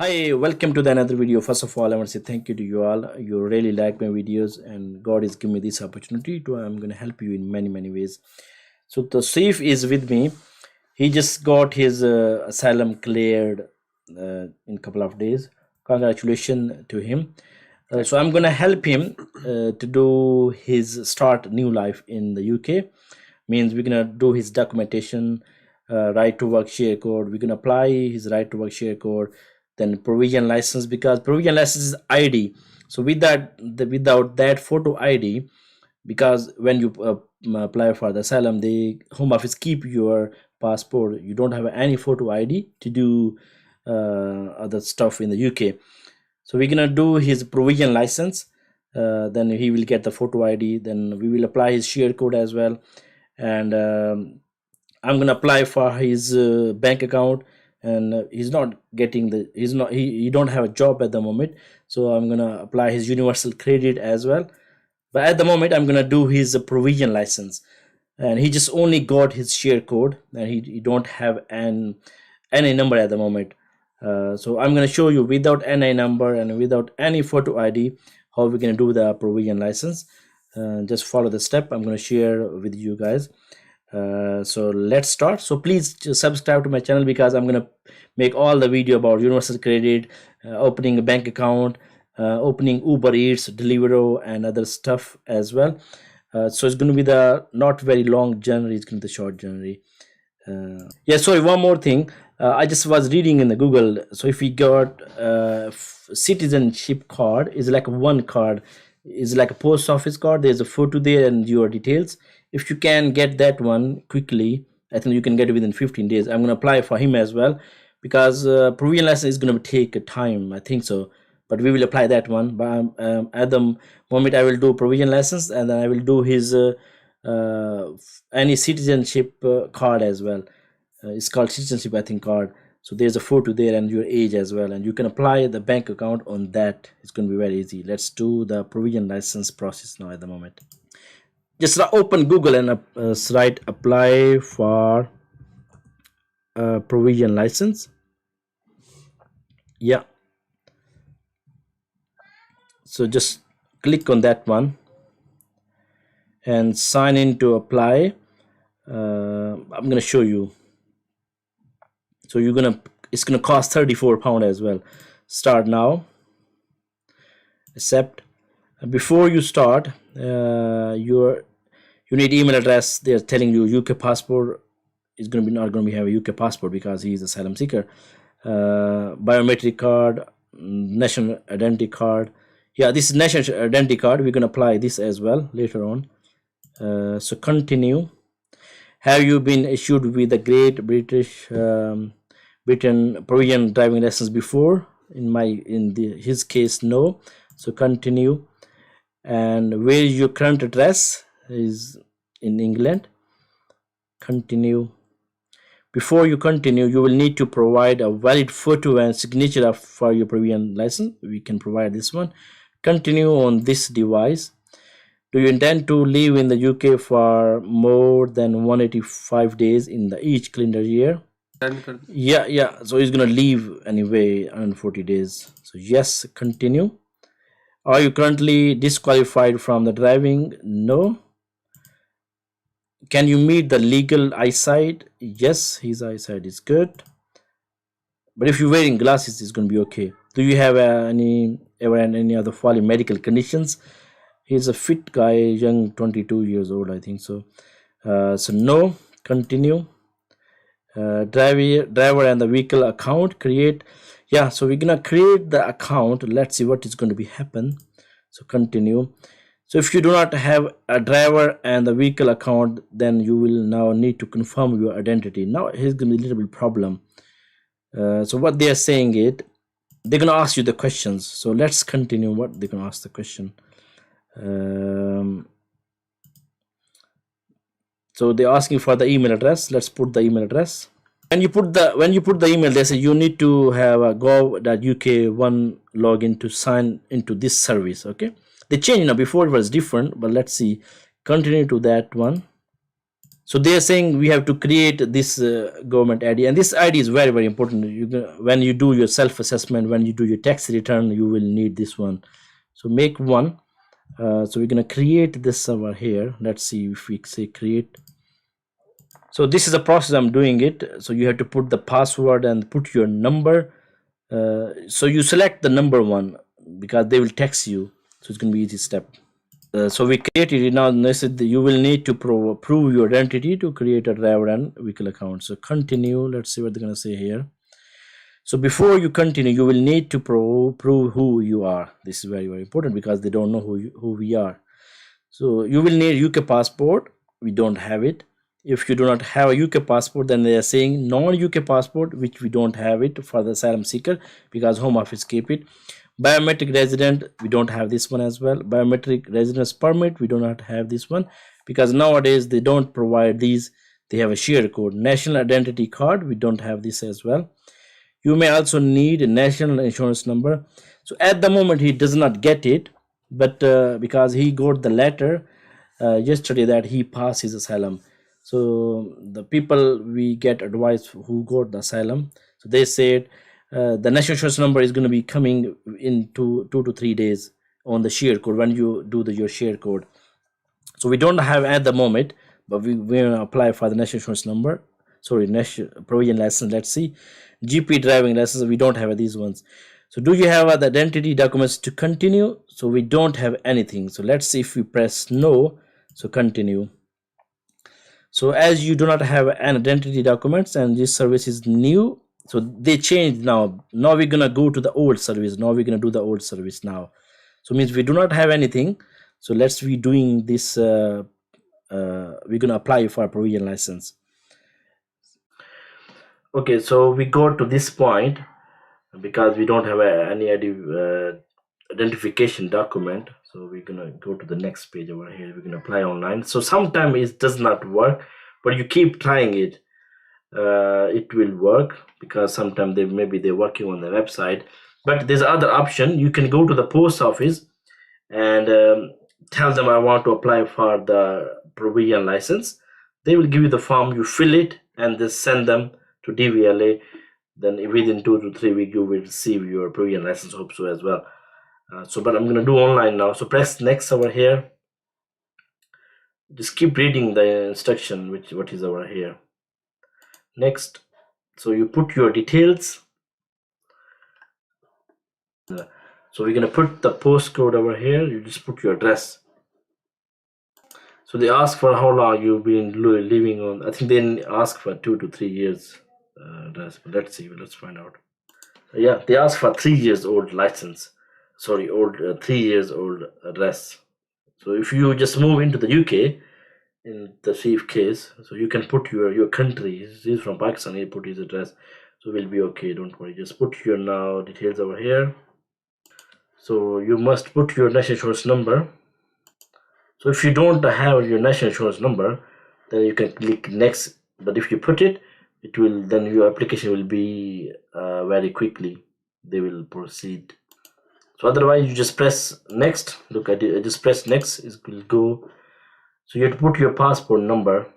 Hi, welcome to the another video. First of all, I want to say thank you to you all. You really like my videos, and God is giving me this opportunity to. I'm going to help you in many ways. So the Saif is with me. He just got his asylum cleared in a couple of days. Congratulations to him. So I'm going to help him to do his start new life in the UK. Means we're going to do his documentation, right to work share code. We're going to apply his right to work share code, then provision license, because provision license is ID. So without that photo ID, because when you apply for the asylum, the home office keep your passport. You don't have any photo ID to do other stuff in the UK. So we're gonna do his provision license, then he will get the photo ID, then we will apply his share code as well. And I'm gonna apply for his bank account, and he's not getting the he don't have a job at the moment, so I'm gonna apply his universal credit as well. But at the moment I'm gonna do his provision license, and he just only got his share code, and he don't have any number at the moment. So I'm going to show you without NI number and without any photo ID how we're going to do the provision license. Just follow the step I'm going to share with you guys. So let's start. So please just subscribe to my channel, because I'm going to make all the video about universal credit, opening a bank account, opening Uber Eats, Deliveroo, and other stuff as well. So it's going to be the not very long journey, it's going to be the short journey. Yeah, sorry, one more thing. I just was reading in the Google. So if we got citizenship card, is like one card, is like a post office card. There's a photo there and your details. If you can get that one quickly, I think you can get it within 15 days. I'm gonna apply for him as well, because provision license is gonna take a time, I think so. But we will apply that one. But at the moment, I will do provision license, and then I will do his any citizenship card as well. It's called citizenship, I think, card. So there's a photo there and your age as well, and you can apply the bank account on that. It's going to be very easy. Let's do the provision license process now. At the moment, just open Google and write apply for provision license. Yeah, so just click on that one and sign in to apply. I'm gonna show you. So it's gonna cost £34 as well. Start now. Accept. Before you start, you need email address. They're telling you UK passport is not gonna be have a UK passport because he's asylum seeker. Biometric card, national identity card. Yeah, this is national identity card. We're gonna apply this as well later on. So continue. Have you been issued with a Great Britain provision driving license before? In his case, no. So continue. And where is your current address? Is in England. Continue. Before you continue, you will need to provide a valid photo and signature for your provision license. We can provide this one. Continue on this device. Do you intend to live in the UK for more than 185 days in each calendar year? Yeah. So he's gonna leave anyway 140 days. So yes, continue. Are you currently disqualified from the driving? No. Can you meet the legal eyesight? Yes, his eyesight is good. But if you're wearing glasses, it's gonna be okay. Do you have any other following medical conditions? He's a fit guy, young, 22 years old, I think so. So no. Continue. Driver and the vehicle account create. Yeah, so we're gonna create the account. Let's see what is going to be happen. So continue. So if you do not have a driver and the vehicle account, then you will now need to confirm your identity. Now here's gonna be a little bit problem. So what they are saying it, they're gonna ask you the questions. So let's continue what they're gonna ask the question. So they're asking for the email address. Let's put the email address. When you put the email, they say you need to have a gov.uk1 login to sign into this service. Okay, they changed now. Before it was different, but let's see. Continue to that one. So they are saying we have to create this government ID, and this ID is very very important. When you do your self-assessment, when you do your tax return, you will need this one. So make one. So we're going to create this over here. Let's see if we say create. So this is the process I'm doing it. So you have to put the password and put your number. So you select the number one because they will text you, so it's going to be easy step. So we created it. Now you will need to prove your identity to create a driver and vehicle account. So continue. Let's see what they're going to say here. So before you continue, you will need to prove who you are. This is very very important because they don't know who we are. So you will need UK passport. We don't have it. If you do not have a UK passport, then they are saying non-UK passport, which we don't have it for the asylum seeker because Home Office keep it. Biometric resident, we don't have this one as well. Biometric residence permit, we do not have this one because nowadays they don't provide these. They have a share code. National identity card, we don't have this as well. You may also need a national insurance number. So at the moment he does not get it, but because he got the letter yesterday that he passed his asylum. So the people we get advice who got the asylum, so they said the national insurance number is going to be coming in 2 to 3 days on the share code when you do your share code. So we don't have at the moment, but we're going to apply for the national insurance number. Sorry, national provisional license. Let's see, GP driving license, we don't have these ones. So do you have the identity documents to continue? So we don't have anything. So let's see if we press no. So continue. So as you do not have an identity documents and this service is new, so they changed now. Now we're gonna go to the old service. Now we're gonna do the old service now. So means we do not have anything. So let's be doing this. We're gonna apply for a provisional license. Okay, so we go to this point because we don't have any identification document. So we're gonna go to the next page over here. We're gonna apply online. So sometimes it does not work, but you keep trying it. It will work because sometimes maybe they're working on the website. But there's other option. You can go to the post office and tell them I want to apply for the provisional license. They will give you the form. You fill it and they send them to DVLA. Then within 2 to 3 weeks you will receive your provisional license. Hope so as well. But I'm gonna do online now. So press next over here. Just keep reading the instruction what is over here. Next. So you put your details. So we're gonna put the postcode over here. You just put your address. So they ask for how long you've been living on. I think they ask for 2 to 3 years address. But let's see. Let's find out. Yeah, they ask for 3 years old license. Sorry, 3 years old address. So if you just move into the UK, in the safe case, so you can put your country. He's from Pakistan. He put his address, so we'll be okay. Don't worry. Just put your now details over here. So you must put your national insurance number. So if you don't have your national insurance number, then you can click next. But if you put it, it will then your application will be very quickly. They will proceed. So otherwise, you just press next. Look, I just press next. It will go. So you have to put your passport number.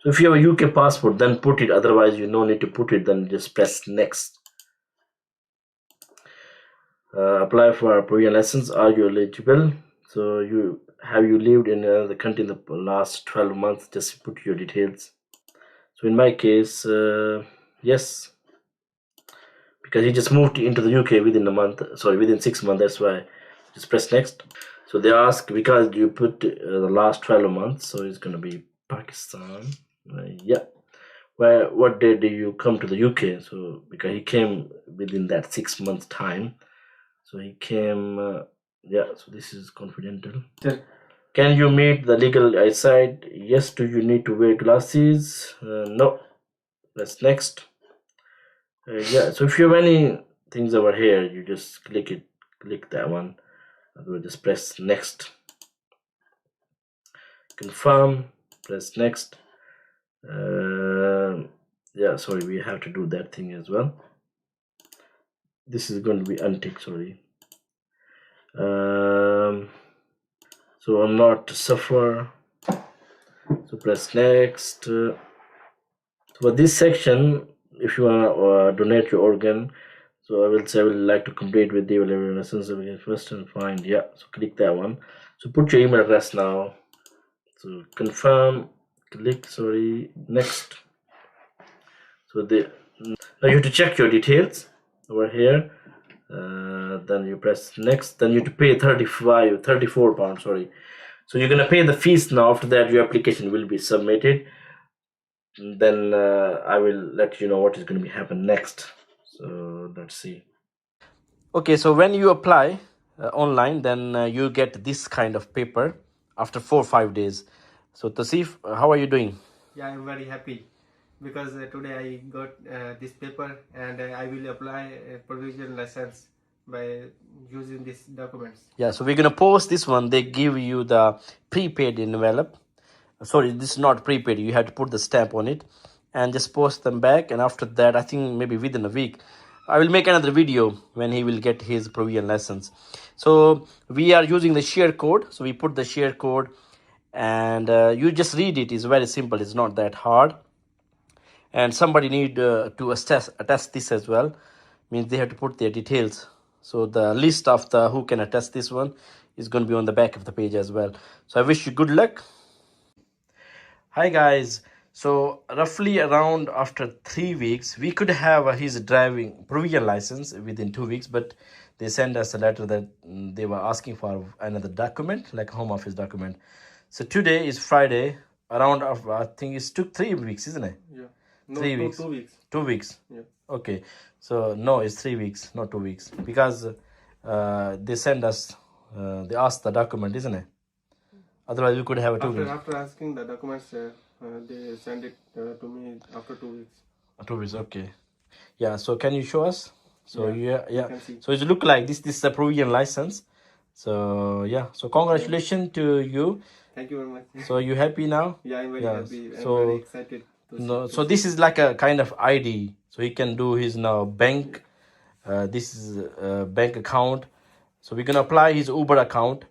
So if you have a UK passport, then put it. Otherwise, you no need to put it. Then just press next. Apply for a provisional license. Are you eligible? So you lived in the country in the last 12 months? Just put your details. So in my case, yes, because he just moved into the UK within a month. Sorry, within 6 months. That's why. Just press next. So they ask because you put the last 12 months, so it's gonna be Pakistan. Yeah. What day did you come to the UK? So because he came within that 6 month time, so he came. Yeah. So this is confidential. Sure. Can you meet the legal eyesight? Yes. Do you need to wear glasses? No. That's next. Yeah. So if you have any things over here, you just click it. Click that one. We'll just press next. Confirm. Press next. Yeah, sorry, we have to do that thing as well. This is going to be unticked. Sorry. So I'm not to suffer. So press next. For this section, if you want to donate your organ, so I will say I would like to complete with the essence of first and find. Yeah, so click that one. So put your email address now. So confirm, click, sorry, next. So now you have to check your details over here. Then you press next. Then you have to pay 34 pounds, sorry. So you're gonna pay the fees now. After that, your application will be submitted. And then I will let you know what is going to be happen next. So let's see. Okay, so when you apply online, then you get this kind of paper after 4 or 5 days. So Tasif, how are you doing? Yeah, I'm very happy because today I got this paper and I will apply a provisional license by using these documents. Yeah, so we're gonna post this one. They give you the prepaid envelope. Sorry, this is not prepaid. You have to put the stamp on it and just post them back. And after that, I think maybe within a week, I will make another video when he will get his provisional license. So we are using the share code. So we put the share code and you just read it. It's very simple. It's not that hard. And somebody need to attest this as well. Means they have to put their details. So the list of the who can attest this one is going to be on the back of the page as well. So I wish you good luck. Hi guys. So roughly around after 3 weeks, we could have his driving provisional license within 2 weeks, but they sent us a letter that they were asking for another document, like home office document. So today is Friday. Around I think it took 3 weeks, isn't it? Yeah. No, 3 weeks. 2 weeks. 2 weeks. Yeah. Okay. So no, it's 3 weeks, not 2 weeks, because they send us. They asked the document, isn't it? Otherwise, we could have a 2 weeks. After asking the documents, they send it to me after 2 weeks. 2 weeks, okay. Yeah, so can you show us? So Yeah, yeah. you can see. So it look like this is a Peruvian license. So yeah, so congratulations to you. Thank you very much. So you happy now? Yeah, I'm very happy. I'm So very excited to no, see. so this is like a kind of ID. So he can do his now bank. This is a bank account. So we're gonna apply his Uber account.